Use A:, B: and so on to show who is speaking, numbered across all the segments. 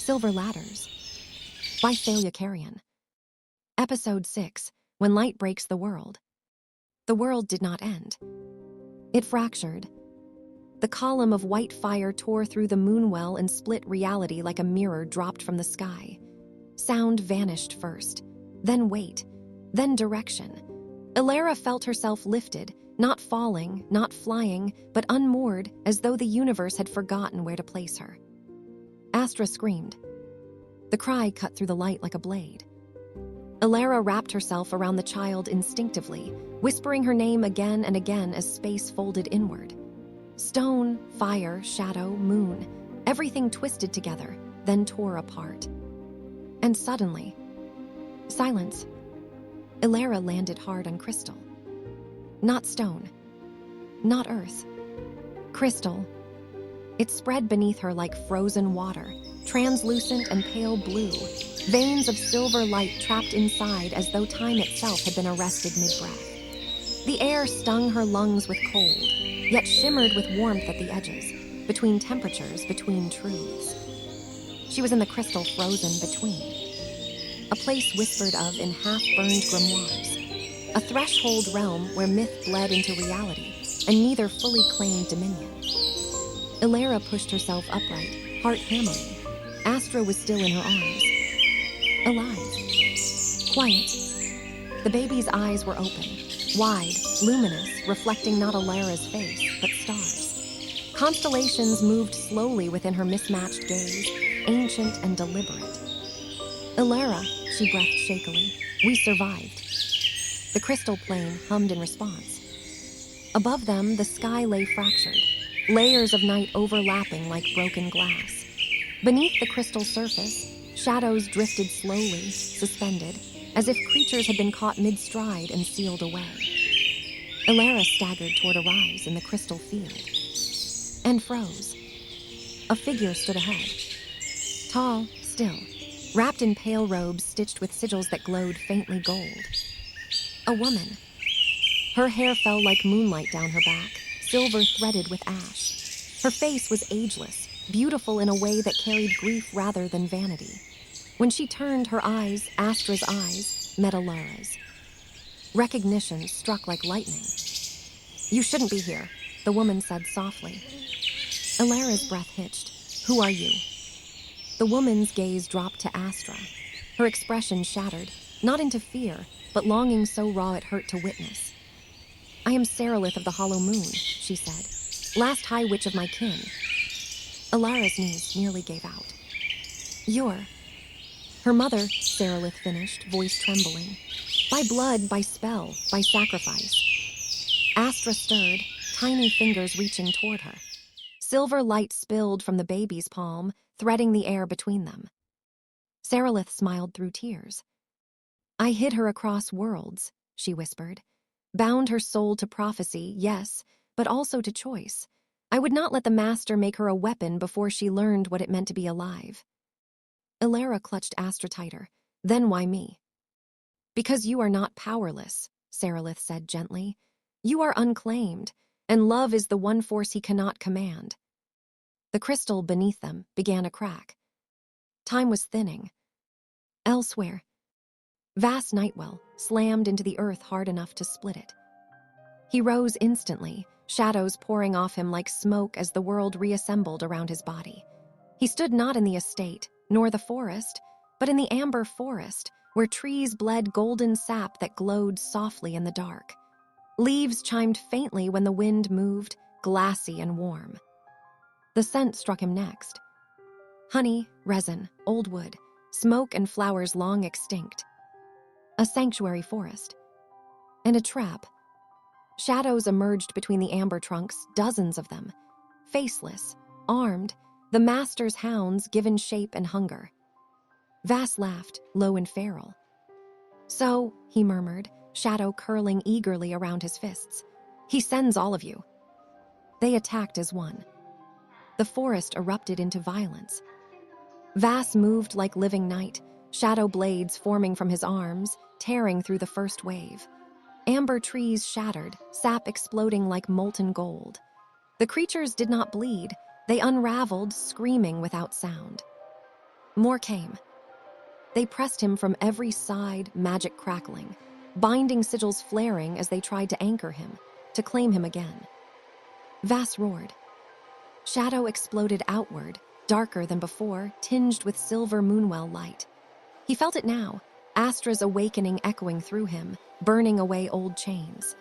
A: Silver Ladders by Thalia Carrion. Episode 6, When Light Breaks the World. The world did not end. It fractured. The column of white fire tore through the moonwell and split reality like a mirror dropped from the sky. Sound vanished first, then weight, then direction. Elara felt herself lifted, not falling, not flying, but unmoored, as though the universe had forgotten where to place her. Astra screamed. The cry cut through the light like a blade. Elara wrapped herself around the child instinctively, whispering her name again and again as space folded inward. Stone, fire, shadow, moon, everything twisted together, then tore apart. And suddenly, silence. Elara landed hard on crystal. Not stone. Not earth. Crystal. It spread beneath her like frozen water, translucent and pale blue, veins of silver light trapped inside as though time itself had been arrested mid-breath. The air stung her lungs with cold, yet shimmered with warmth at the edges, between temperatures, between truths. She was in the crystal frozen between. A place whispered of in half-burned grimoires. A threshold realm where myth bled into reality, and neither fully claimed dominion. Elara pushed herself upright, heart hammering. Astra was still in her arms. Alive. Quiet. The baby's eyes were open, wide, luminous, reflecting not Elara's face, but stars. Constellations moved slowly within her mismatched gaze, ancient and deliberate. Elara, she breathed shakily, we survived. The crystal plane hummed in response. Above them, the sky lay fractured, layers of night overlapping like broken glass. Beneath the crystal surface, shadows drifted slowly, suspended, as if creatures had been caught mid-stride and sealed away. Elara staggered toward a rise in the crystal field. And froze. A figure stood ahead. Tall, still, wrapped in pale robes stitched with sigils that glowed faintly gold. A woman. Her hair fell like moonlight down her back, silver threaded with ash. Her face was ageless, beautiful in a way that carried grief rather than vanity. When she turned, her eyes, Astra's eyes, met Elara's. Recognition struck like lightning. You shouldn't be here, the woman said softly. Elara's breath hitched. Who are you? The woman's gaze dropped to Astra. Her expression shattered, not into fear, but longing so raw it hurt to witness. I am Seralith of the Hollow Moon, she said, last high witch of my kin. Elara's knees nearly gave out. You're... Her mother, Seralith finished, voice trembling. By blood, by spell, by sacrifice. Astra stirred, tiny fingers reaching toward her. Silver light spilled from the baby's palm, threading the air between them. Seralith smiled through tears. I hid her across worlds, she whispered. Bound her soul to prophecy, yes, but also to choice. I would not let the master make her a weapon before she learned what it meant to be alive. Elara clutched Astra tighter. Then why me? Because you are not powerless, Seralith said gently. You are unclaimed, and love is the one force he cannot command. The crystal beneath them began a crack. Time was thinning. Elsewhere, vast Nightwell slammed into the earth hard enough to split it. He rose instantly, shadows pouring off him like smoke as the world reassembled around his body. He stood not in the estate, nor the forest, but in the amber forest, where trees bled golden sap that glowed softly in the dark. Leaves chimed faintly when the wind moved, glassy and warm. The scent struck him next. Honey, resin, old wood, smoke and flowers long extinct. A sanctuary forest. And a trap. Shadows emerged between the amber trunks, dozens of them. Faceless, armed, the master's hounds given shape and hunger. Vass laughed, low and feral. So, he murmured, shadow curling eagerly around his fists. He sends all of you. They attacked as one. The forest erupted into violence. Vass moved like living night, shadow blades forming from his arms, tearing through the first wave. Amber trees shattered, sap exploding like molten gold. The creatures did not bleed. They unraveled, screaming without sound. More came. They pressed him from every side, magic crackling, binding sigils flaring as they tried to anchor him, to claim him again. Vass roared. Shadow exploded outward, darker than before, tinged with silver moonwell light. He felt it now, Astra's awakening echoing through him, burning away old chains.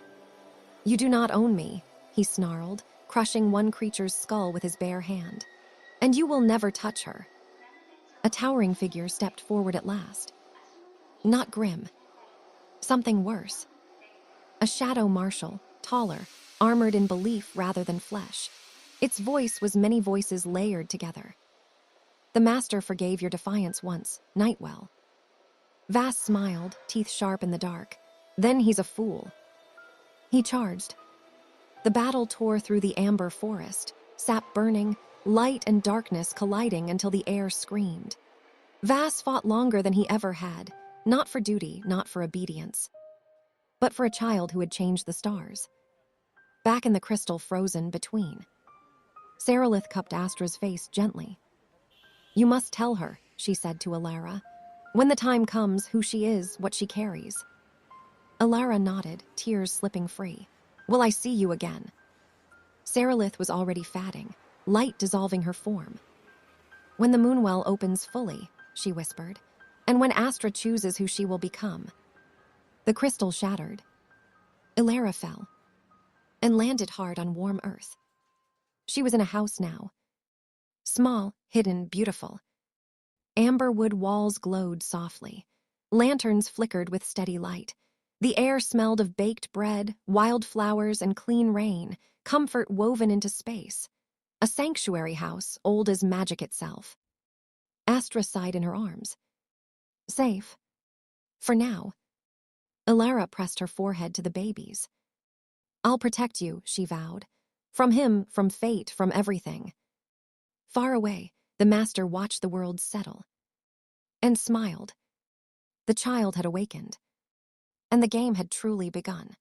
A: "You do not own me," he snarled, crushing one creature's skull with his bare hand. "And you will never touch her." A towering figure stepped forward at last. Not grim. Something worse. A shadow marshal, taller, armored in belief rather than flesh. Its voice was many voices layered together. "The master forgave your defiance once, Nightwell." Vass smiled, teeth sharp in the dark. "Then he's a fool." He charged. The battle tore through the amber forest, sap burning, light and darkness colliding until the air screamed. Vass fought longer than he ever had, not for duty, not for obedience, but for a child who had changed the stars. Back in the crystal frozen between, Sarilith cupped Astra's face gently. "You must tell her," she said to Alara, "when the time comes, who she is, what she carries." Alara nodded, tears slipping free. "Will I see you again?" Sarilith was already fatting, light dissolving her form. "When the Moonwell opens fully," she whispered, "and when Astra chooses who she will become." The crystal shattered. Alara fell, and landed hard on warm earth. She was in a house now. Small, hidden, beautiful. Amber wood walls glowed softly. Lanterns flickered with steady light. The air smelled of baked bread, wildflowers, and clean rain, comfort woven into space. A sanctuary house, old as magic itself. Astra sighed in her arms. Safe. For now. Alara pressed her forehead to the baby's. "I'll protect you," she vowed. "From him, from fate, from everything." Far away, the master watched the world settle. And smiled. The child had awakened. And the game had truly begun.